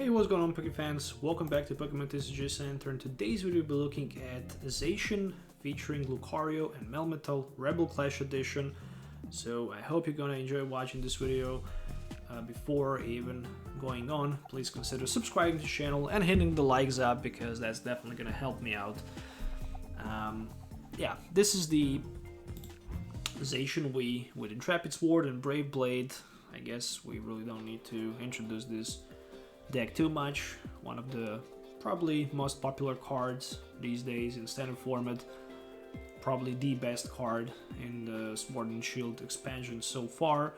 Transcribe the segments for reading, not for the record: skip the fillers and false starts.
Hey, what's going on, Poké fans? Welcome back to Pokémon TCG Center. In today's video, we'll be looking at Zacian featuring Lucario and Melmetal Rebel Clash Edition. So I hope you're gonna enjoy watching this video. Before even going on, please consider subscribing to the channel and hitting the likes up because that's definitely gonna help me out. Yeah, this is the Zacian V with Intrepid Sword and Brave Blade. I guess we really don't need to introduce this deck too much. One of the probably most popular cards these days in standard format. Probably the best card in the Sword and Shield expansion so far.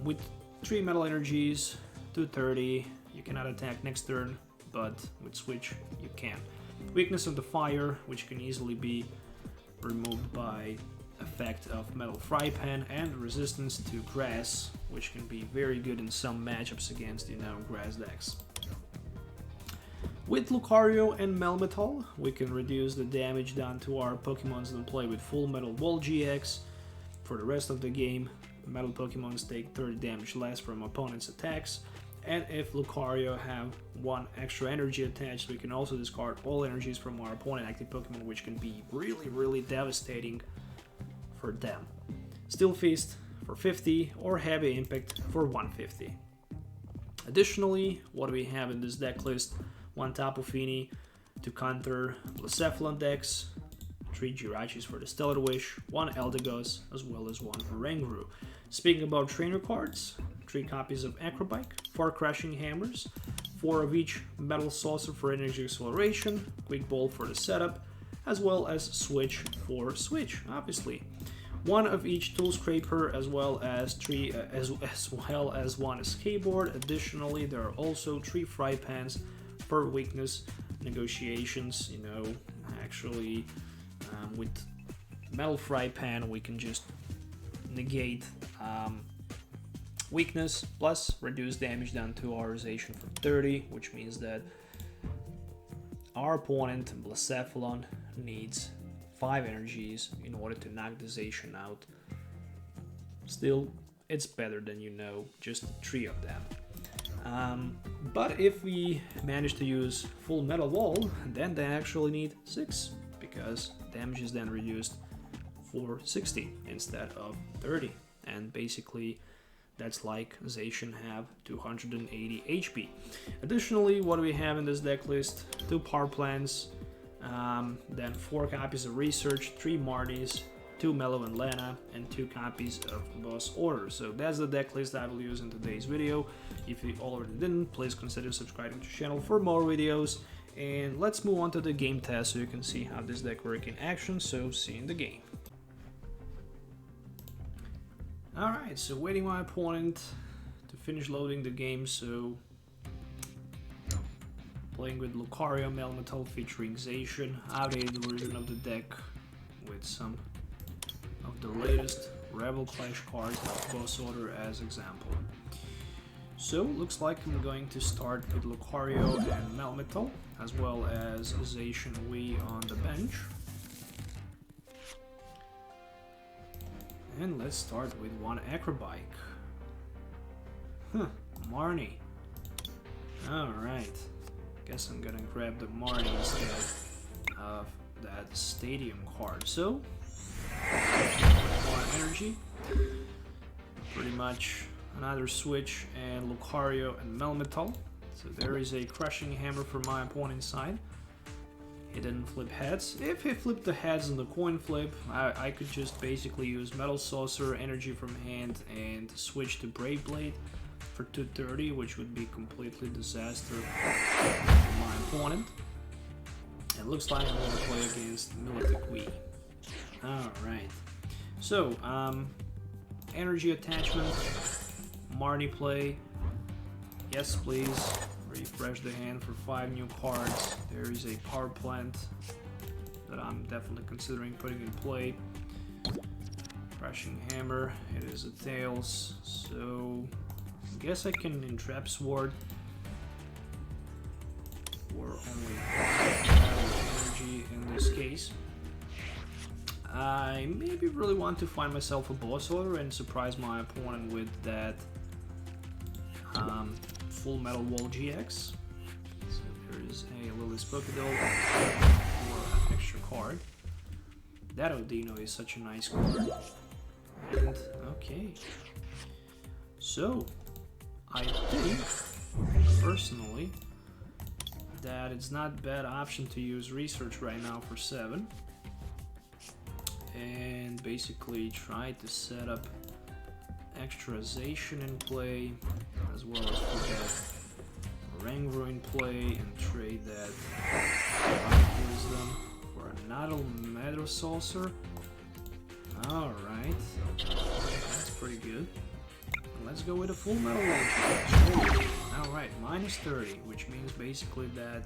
With 3 metal energies, 230, you cannot attack next turn, but with Switch you can. Weakness of the fire, which can easily be removed by effect of Metal Frying Pan, and resistance to grass, which can be very good in some matchups against, grass decks. With Lucario and Melmetal, we can reduce the damage done to our Pokemons that play with full Metal Ball GX. For the rest of the game, Metal Pokemons take 30 damage less from opponents' attacks, and if Lucario have 1 extra energy attached, we can also discard all energies from our opponent active Pokemon, which can be really devastating for them. Steel Fist for 50 or Heavy Impact for 150. Additionally, what do we have in this deck list? 1 Tapu Fini to counter Blacephalon decks, 3 Jirachis for the Stellar Wish, 1 Eldegoss, as well as 1 Oranguru. Speaking about trainer cards, 3 copies of Acro Bike, 4 Crushing Hammers, 4 of each Metal Saucer for energy acceleration, Quick Ball for the setup, as well as Switch for Switch, obviously. 1 of each Tool Scrapper, as well as 1 Escape Board. Additionally, there are also 3 Fry Pans for weakness negotiations. Actually, with Metal Frying Pan, we can just negate weakness plus reduce damage done to our Zacian for 30, which means that our opponent, Blacephalon, needs 5 energies in order to knock the Zacian out. Still, it's better than just 3 of them. But if we manage to use full Metal Wall, then they actually need 6, because damage is then reduced for 60 instead of 30. And basically, that's like Zacian have 280 HP. Additionally, what do we have in this deck list? 2 Power Plants, then 4 copies of Research, 3 Marnies, 2 Mallow Lana, and 2 copies of Boss Order. So that's the deck list I will use in today's video. If you already didn't, please consider subscribing to the channel for more videos. And let's move on to the game test so you can see how this deck works in action. So see you in the game. Alright, so waiting my opponent to finish loading the game. So playing with Lucario Melmetal featuring Zacian, outdated version of the deck with some of the latest Rebel Clash cards like Boss Order as example. So looks like I'm going to start with Lucario and Melmetal, as well as Zacian V on the bench. And let's start with 1 Acro Bike. Marnie. Alright. Guess I'm gonna grab the Marnie instead of that Stadium card. So, 1 energy. Pretty much another Switch and Lucario and Melmetal. So there is a Crushing Hammer for my opponent's side. He didn't flip heads. If he flipped the heads on the coin flip, I could just basically use Metal Saucer, energy from hand, and switch to Brave Blade for 230, which would be completely disaster for my opponent. It looks like I'm going to play against Militic V. Alright. So, energy attachment, Marnie play. Yes, please. Refresh the hand for 5 new cards. There is a Power Plant that I'm definitely considering putting in play. Crushing Hammer, it is a Tails, so I guess I can Entrap Sword for only energy in this case. I maybe really want to find myself a Boss Order and surprise my opponent with that Full Metal Wall GX. So there is a Lily's Pokédoll for an extra card. That Odino is such a nice card. And, okay. So, I think, personally, that it's not a bad option to use Research right now for 7. And basically try to set up extra Zacian in play, as well as put that Oranguru in play, and trade that Wisdom for another Metal Saucer. Alright, that's pretty good. Let's go with a full metal launcher. Alright, minus 30, which means basically that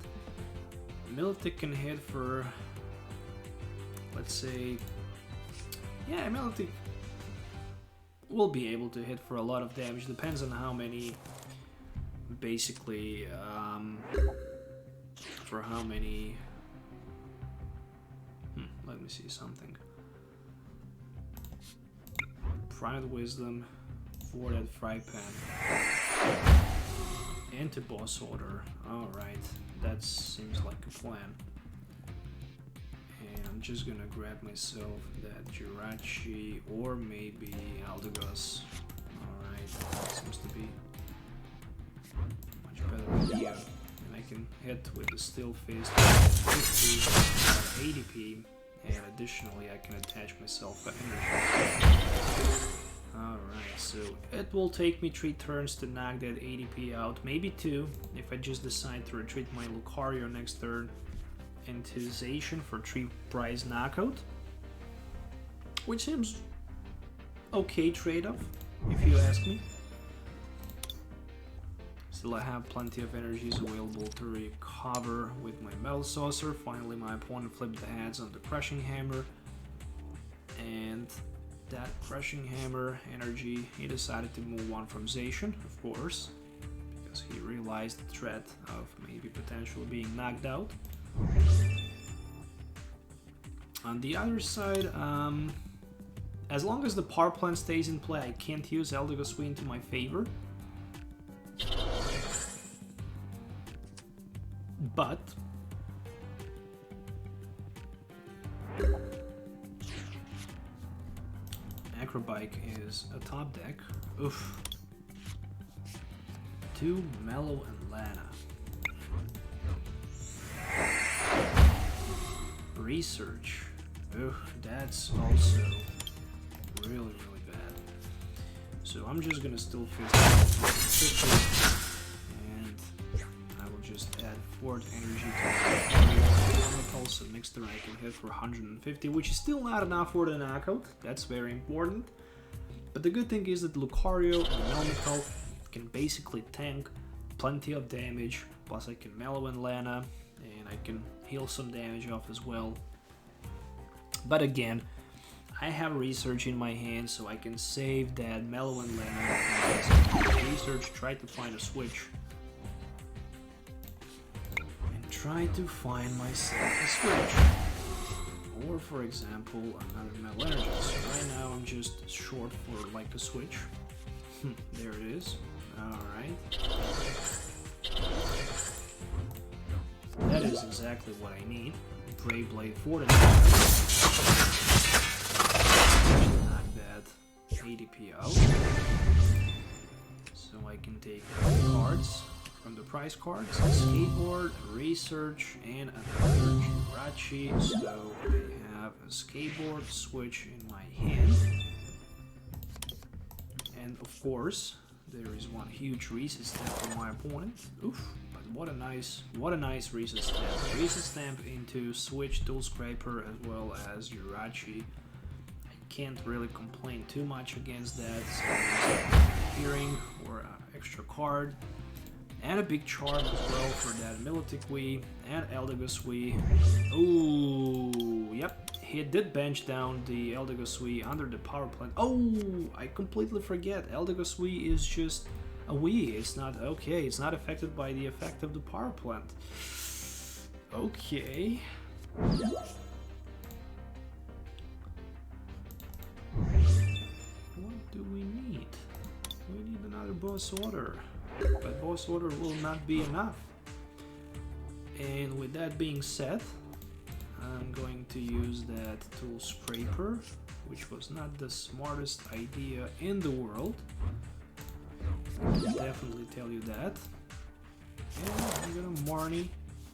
Milotic can hit for, let's say, yeah, Milotic will be able to hit for a lot of damage. Depends on how many, basically, for how many, let me see something. Private Wisdom for that Fry Pan. Into Boss Order. Alright, that seems like a plan. And I'm just gonna grab myself that Jirachi or maybe Eldegoss. Alright, seems to be a much better idea. And I can hit with the Steel Fist 50 ADP, and additionally I can attach myself for energy. Alright, so it will take me 3 turns to knock that ADP out, maybe 2 if I just decide to retreat my Lucario next turn into Zacian for 3 prize knockout, which seems okay trade-off if you ask me. Still I have plenty of energies available to recover with my Metal Saucer. Finally my opponent flipped the heads on the Crushing Hammer, and that Crushing Hammer energy, he decided to move on from Zacian, of course, because he realized the threat of maybe potentially being knocked out. On the other side, as long as the Power Plant stays in play, I can't use Eldegoss V into my favor. But Acro Bike is a top deck. Oof. 2 Mallow and Lana. Research. Oof, that's also really, really bad. So I'm just gonna still fist and I will just add 4th energy to my so next turn I can hit for 150, which is still not enough for the knockout. That's very important. But the good thing is that Lucario and Melmetal can basically tank plenty of damage, plus I can Mallow and Lana, and I can heal some damage off as well. But again, I have Research in my hand, so I can save that Mallow and Lana. Research, try to find a switch. Try to find myself a switch, or for example another Metal Energy. So right now I'm just short for like a switch. There it is. Alright, that is exactly what I need. Brave Blade for the knock that ADP out, so I can take cards from the prize cards, Escape Board, Research, and another Jirachi. So I have a skateboard switch in my hand, and of course there is one huge Reset Stamp for my opponent. Oof! But what a nice Reset Stamp. Reset Stamp into Switch, Tool Scraper, as well as Jirachi. I can't really complain too much against that. So hearing or an extra card. And a big charm as well for that Milotic V and Eldegoss V. Ooh, yep, he did bench down the Eldegoss V under the Power Plant. Oh, I completely forget. Eldegoss V is just a V. It's not okay. It's not affected by the effect of the Power Plant. Okay. What do we need? We need another boss order. but boss order will not be enough. And with that being said, I'm going to use that Tool Scraper, which was not the smartest idea in the world. I can definitely tell you that. And I'm gonna Marnie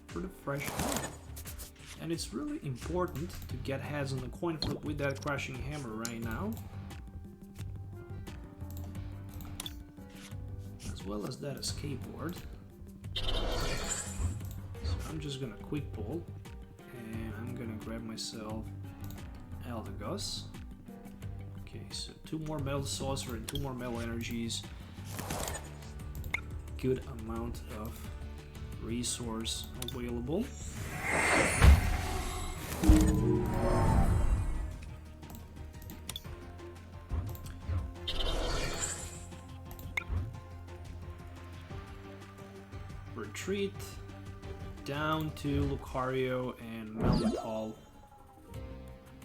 for the fresh hammer. And it's really important to get heads on the coin flip with that Crushing Hammer right now. As well as that Escape Board. So I'm just gonna quick pull. And I'm gonna grab myself Eldegoss. Okay, so 2 more Metal Saucer and 2 more Metal Energies. Good amount of resource available. Retreat down to Lucario and Melmetal.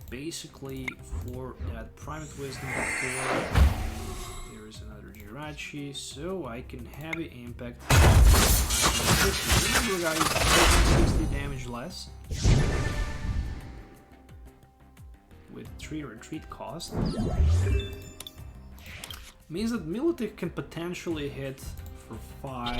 Basically for that Private Wisdom before. There is another Jirachi, so I can heavy impact. Remember guys, 60 damage less with 3 retreat cost. Means that Milotic can potentially hit for 5,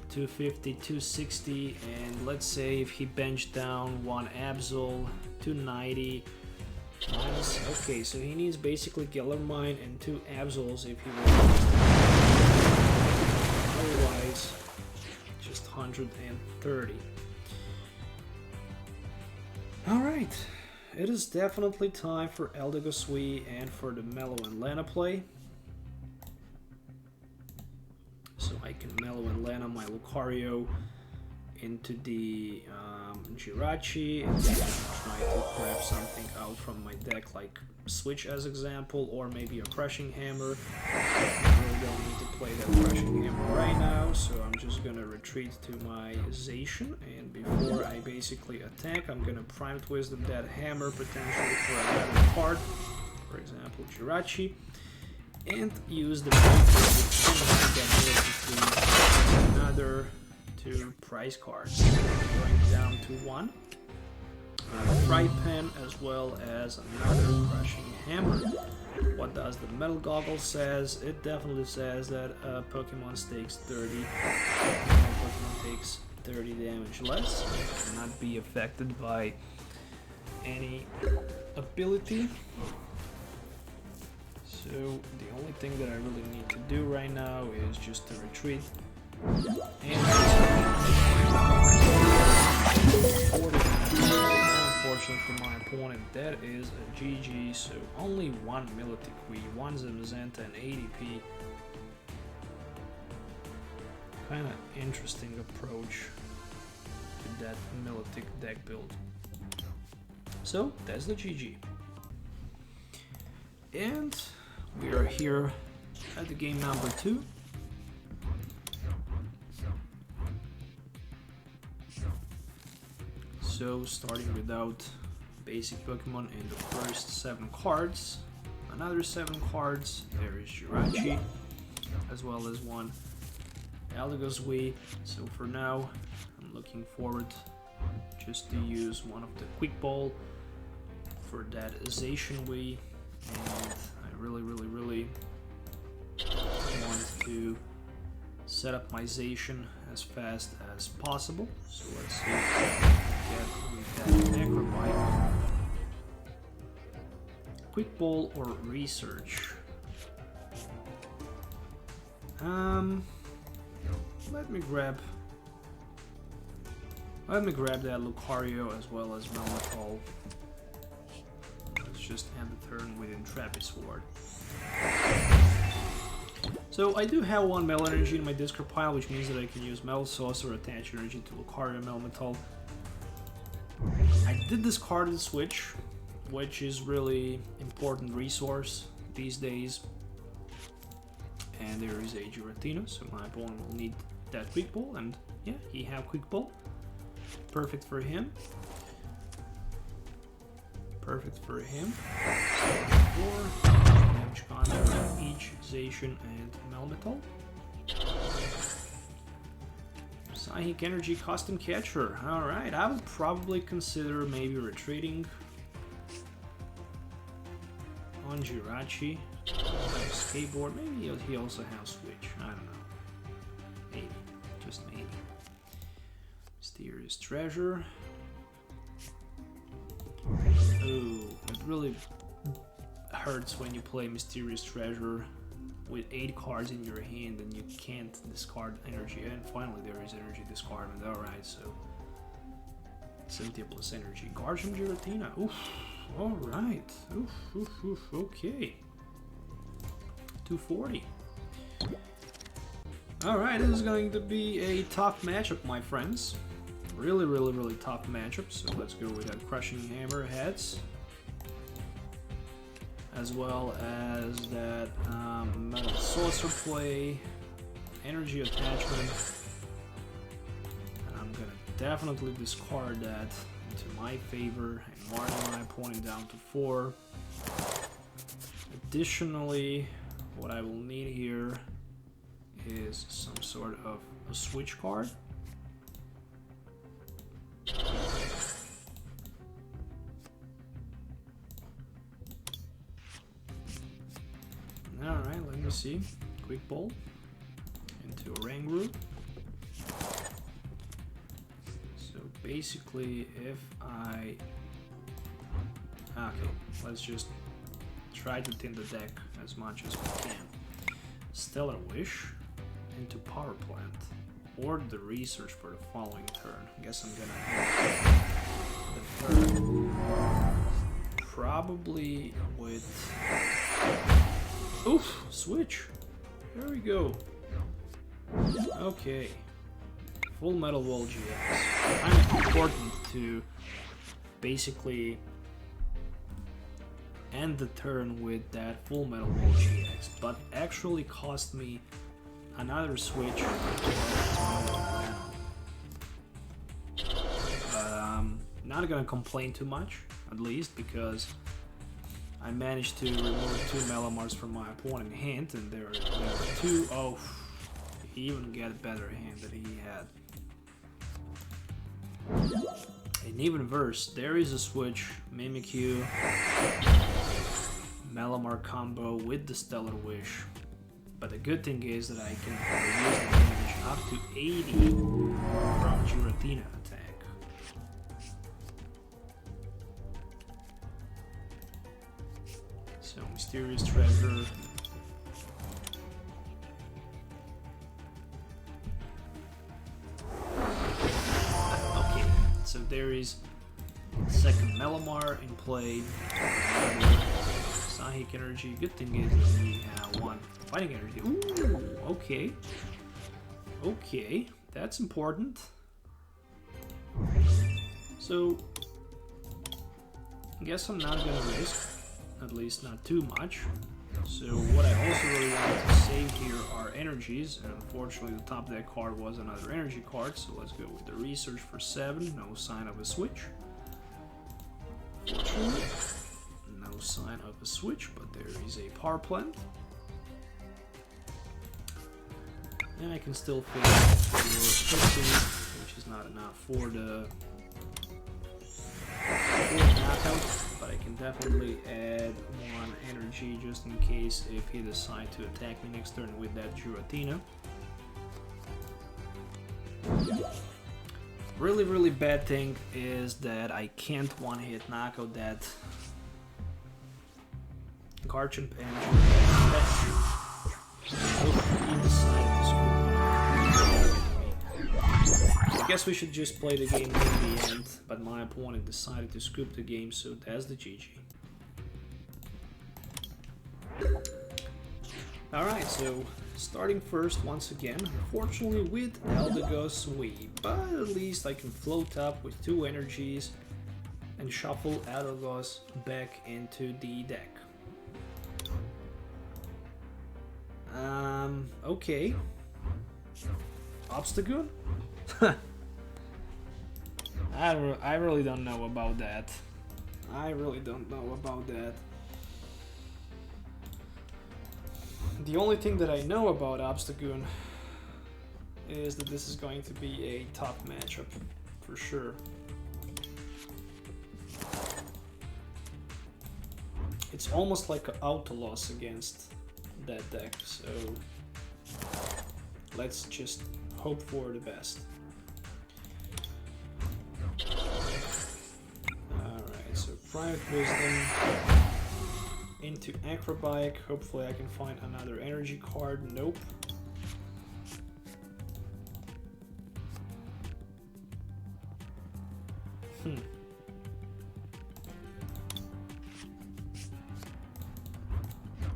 250, 260, and let's say if he benched down 1 Absol, 290 minus. Okay, so he needs basically Gellermine and 2 Absols if he wants. Otherwise, just 130. Alright, it is definitely time for Eldegoss V and for the Mallow Lana play. So I can Mallow Lana my Lucario into the Jirachi and then try to grab something out from my deck like Switch as example, or maybe a Crushing Hammer. I really don't need to play that Crushing Hammer right now, so I'm just gonna retreat to my Zacian, and before I basically attack, I'm gonna Private Wisdom that hammer potentially for another card, for example Jirachi, and use the between another 2 prize cards. Going down to 1. Fry Pan as well as another Crushing Hammer. What does the Metal Goggle says? It definitely says that Pokemon takes 30. Pokemon takes 30 damage less. It cannot be affected by any ability. So the only thing that I really need to do right now is just to retreat. And unfortunately for my opponent, that is a GG. So only 1 Milotic V, 1 Zamazenta and ADP. Kind of interesting approach to that Milotic deck build. So that's the GG. And we are here at the game number 2. So starting without basic Pokemon in the first 7 cards, another 7 cards, there is Jirachi, as well as 1 Eldegoss V. So for now, I'm looking forward just to use one of the Quick Ball for that Zacian V, and I really want to set up my Zacian as fast as possible. So let's see if I can get with that Acro Bike. Quick Ball or Research? Let me grab that Lucario as well as Melmetal. Let's just end the turn with Intrepid Sword. So I do have 1 Metal Energy in my discard pile, which means that I can use Metal Saucer, attach energy to Lucario Melmetal. I did discard the Switch, which is really important resource these days. And there is a Giratina, so my opponent will need that Quick Ball, and yeah, he have Quick Ball. Perfect for him. Perfect for him. 4, damage content on each Zacian and Melmetal. SWSHEnergy custom catcher. Alright, I would probably consider maybe retreating on Jirachi. Escape Board. Maybe he also has Switch. I don't know. Maybe. Just maybe. Mysterious Treasure. Oh, it really hurts when you play Mysterious Treasure with 8 cards in your hand and you can't discard energy. And finally there is energy discardment. Alright, so 70 plus energy. Guards from Giratina. Oof. Alright. Oof, oof, oof. Okay. 240. Alright, this is going to be a tough matchup, my friends. Really tough matchup. So let's go with that Crushing Hammer heads, as well as that Metal Saucer play, energy attachment, and I'm gonna definitely discard that into my favor and mark my opponent down to 4. Additionally, what I will need here is some sort of a switch card. Alright, let me see. Quick Ball into Oranguru. So basically, if I... Okay, let's just try to thin the deck as much as we can. Stellar Wish into Power Plant, or the research for the following turn. I guess I'm gonna have the third. Probably with... Oof! Switch! There we go. Okay. Full Metal Wall GX. Kind of important to basically end the turn with that Full Metal Wall GX, but actually cost me another switch. Not gonna complain too much, at least, because I managed to remove 2 Melamars from my opponent's hand, and there are 2. Oh, he even got a better hand than he had. And even worse, there is a switch, Mimikyu, Melamar combo with the Stellar Wish. But the good thing is that I can reduce the damage up to 80 from Giratina attack. So, Mysterious Treasure. Okay, so there is second Melamar in play. SWSHEnergy. Good thing is that we have 1 fighting energy. Ooh, okay. Okay, that's important. So, I guess I'm not gonna risk. At least not too much. So what I also really wanted to save here are energies, and unfortunately the top deck card was another energy card, so let's go with the research for 7. No sign of a switch. No sign of a switch, but there is a Power Plant. And I can still fill 50, which is not enough for the knockout. But I can definitely add 1 energy just in case if he decides to attack me next turn with that Giratina. Really bad thing is that I can't one-hit knockout that Garchomp and I guess we should just play the game in the end, but my opponent decided to scoop the game, so that's the GG. Alright, so starting first once again, unfortunately with Eldegoss V, but at least I can float up with 2 energies and shuffle Eldegoss back into the deck. Okay. Obstagoon? I really don't know about that. I really don't know about that. The only thing that I know about Obstagoon is that this is going to be a top matchup for sure. It's almost like an auto loss against that deck, so let's just hope for the best. Alright, so Private Wisdom into Acro Bike. Hopefully I can find another energy card. Nope.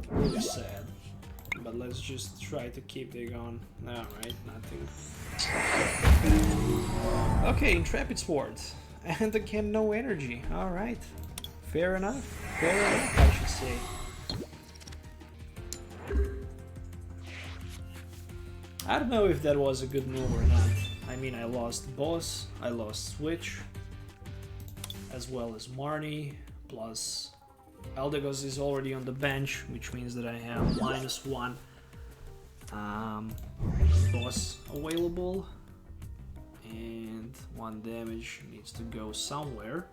Really sad. But let's just try to keep it on. Alright, nothing. Okay, Intrepid Sword. And again, no energy. Alright. Fair enough. Fair enough, I should say. I don't know if that was a good move or not. I mean, I lost Boss, I lost Switch, as well as Marnie, plus Eldegoss is already on the bench, which means that I have -1 Boss available, and 1 damage needs to go somewhere.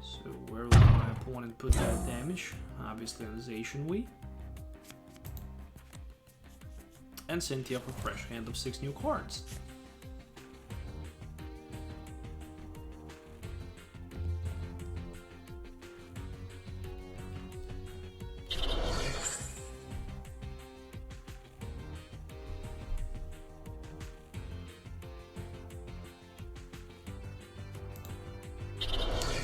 So where will my opponent put that damage? Obviously on Zacian V. And Cynthia for fresh hand of 6 new cards.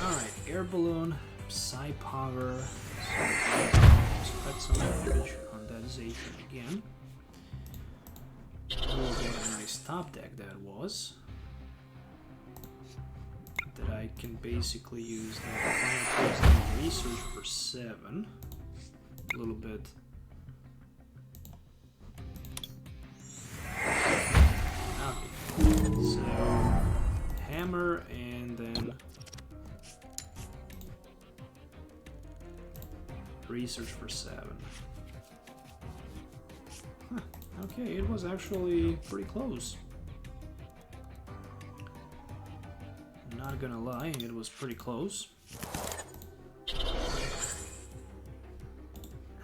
Alright, Air Balloon, Psy Power, spread some damage on that Zacian again. Oh, what a nice top deck that was. That I can basically use that research for 7. A little bit. Okay. So hammer and then research for 7. Huh. Okay, it was actually pretty close. Not gonna lie, it was pretty close.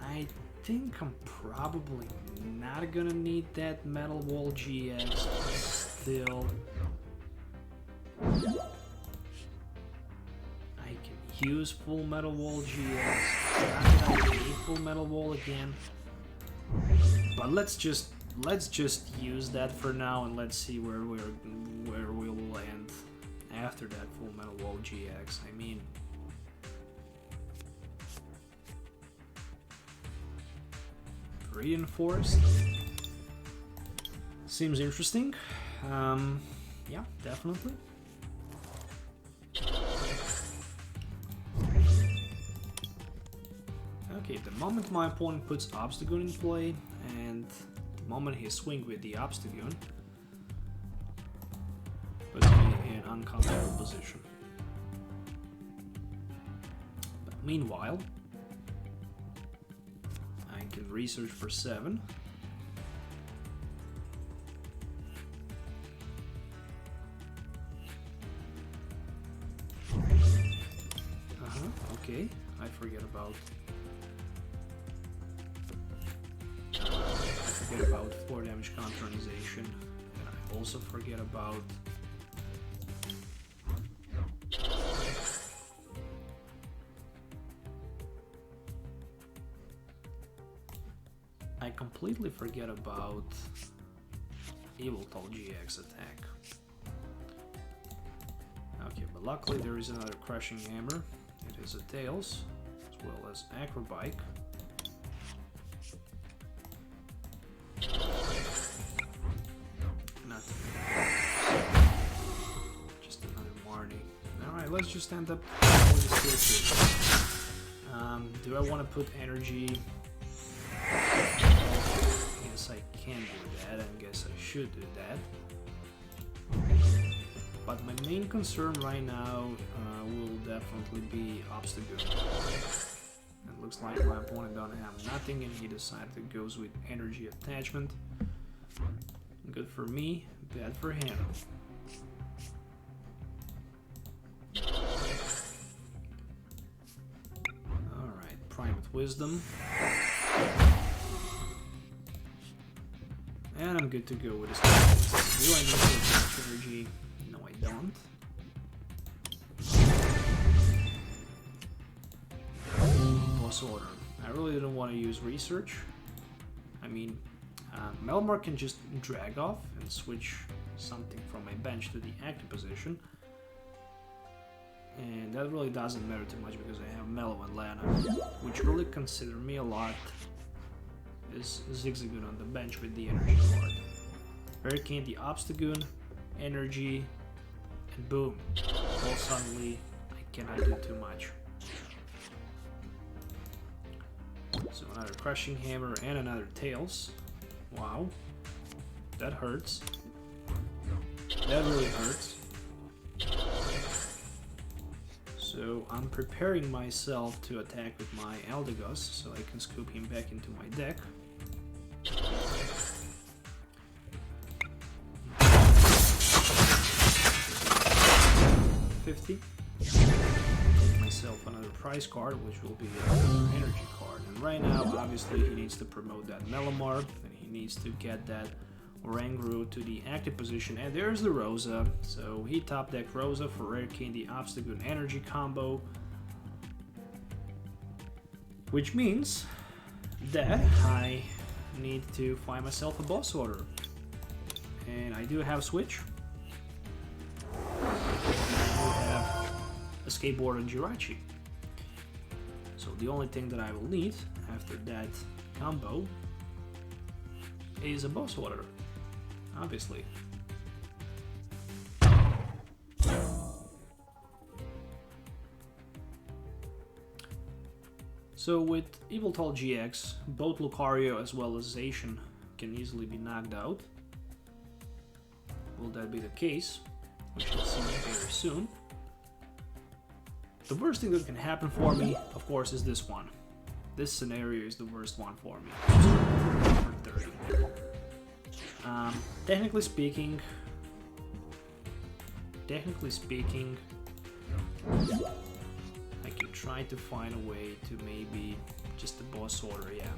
I think I'm probably not gonna need that Metal Wall GX still. I can use full Metal Wall GX. Not that I need full Metal Wall again. But let's just use that for now, and let's see where we'll land after that full Metal Wall GX. I mean, reinforced seems interesting. Yeah, definitely. Okay, the moment my opponent puts Obstagoon in play, and the moment he swings with the Obstagoon, puts me in an uncomfortable position. But meanwhile, I can research for 7. Okay, I forget about 4 damage counterization, and I also forget about completely forget about Yveltal GX attack. Okay, but luckily there is another Crushing Hammer. It is a Tails, as well as Acro Bike. Just another Marnie. Alright, let's just end up with the do I want to put energy? Yes, I can do that. I guess I should do that. But my main concern right now will definitely be Obstagoon. And looks like my opponent don't have nothing and he decided to go with energy attachment. Good for me, bad for him. Alright, prime with wisdom. And I'm good to go with this. Do I need to attach energy? No, I don't. Boss order. I really don't want to use research. I mean, Melmar can just drag off and switch something from my bench to the active position. And that really doesn't matter too much because I have Mallow Lana, which really consider me a lot. Is Zigzagoon on the bench with the energy card. Hurricane the Obstagoon, energy, and boom. All suddenly, I cannot do too much. So another Crushing Hammer and another Tails. Wow. That hurts. That really hurts. So I'm preparing myself to attack with my Eldegoss so I can scoop him back into my deck. 50. Get myself another prize card, which will be another energy card. And right now, obviously, he needs to promote that Melomar, and he needs to get that Oranguru to the active position. And there's the Rosa. So he top decked Rosa for Rare King, the Obstagoon energy combo. Which means that I need to find myself a boss order. And I do have Switch. I have Escape Board and Jirachi. So the only thing that I will need after that combo is a boss order, obviously. So with Melmetal GX, both Lucario as well as Zacian can easily be knocked out. Will that be the case? We shall see very soon. The worst thing that can happen for me, of course, is this one. This scenario is the worst one for me. For 30. Technically speaking, I can try to find a way to maybe just the boss order, yeah.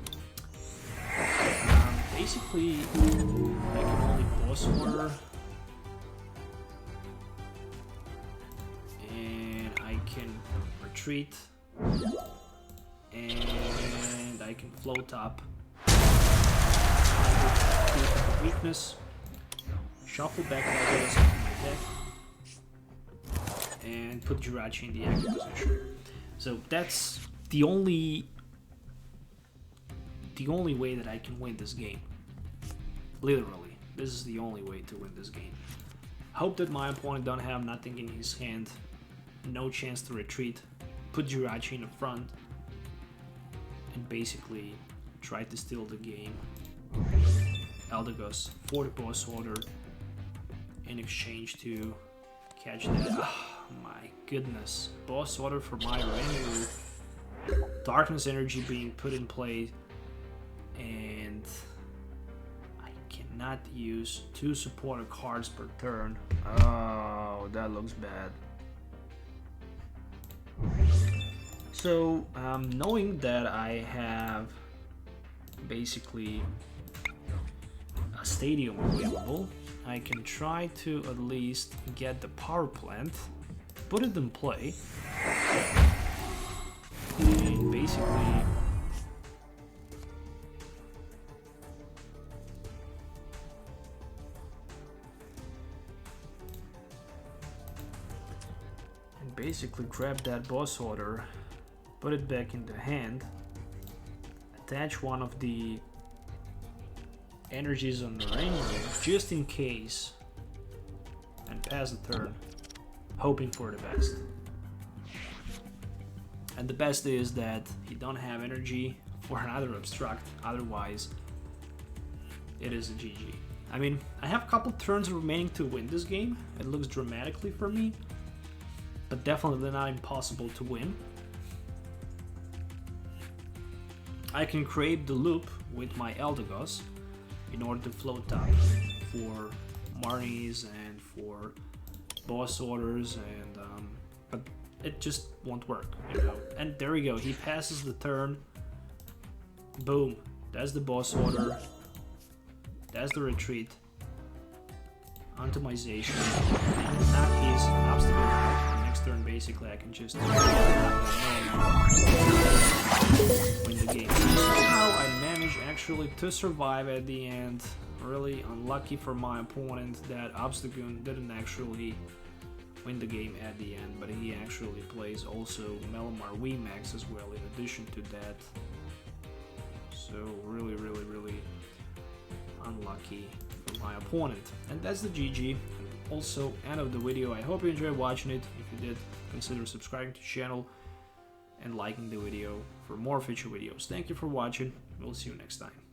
Basically, I can only boss order, and I can retreat, and I can float up. Weakness, shuffle back Eldegoss into my deck, and put Jirachi in the active position. So that's the only way that I can win this game. Literally, this is the only way to win this game. Hope that my opponent don't have nothing in his hand, no chance to retreat, put Jirachi in the front, and basically try to steal the game. Eldegoss for the boss order in exchange to catch that. Oh my goodness. Boss order for my Oranguru. Darkness energy being put in play, and I cannot use 2 supporter cards per turn. Oh, that looks bad. So, knowing that I have basically a stadium available, I can try to at least get the power plant, put it in play, and basically grab that boss order, put it back in the hand, attach one of the energies on the Oranguru just in case, and pass the turn, hoping for the best. And the best is that he don't have energy for another obstruct, otherwise it is a GG. I mean, I have a couple turns remaining to win this game. It looks dramatically for me, but definitely not impossible to win. I can create the loop with my Eldegoss in order to float top for Marnies and for boss orders, and but it just won't work, you know. And there we go, he passes the turn. Boom, that's the boss order, that's the retreat onto my Zacian. Knock his obstacle out. Next turn basically I can just win the game. Somehow I managed actually to survive at the end. Really unlucky for my opponent that Obstagoon didn't actually win the game at the end, but he actually plays also Melamar VMAX as well in addition to that. So really unlucky for my opponent. And that's the GG. Also, end of the video. I hope you enjoyed watching it. If you did, consider subscribing to the channel and liking the video for more future videos. Thank you for watching. We'll see you next time.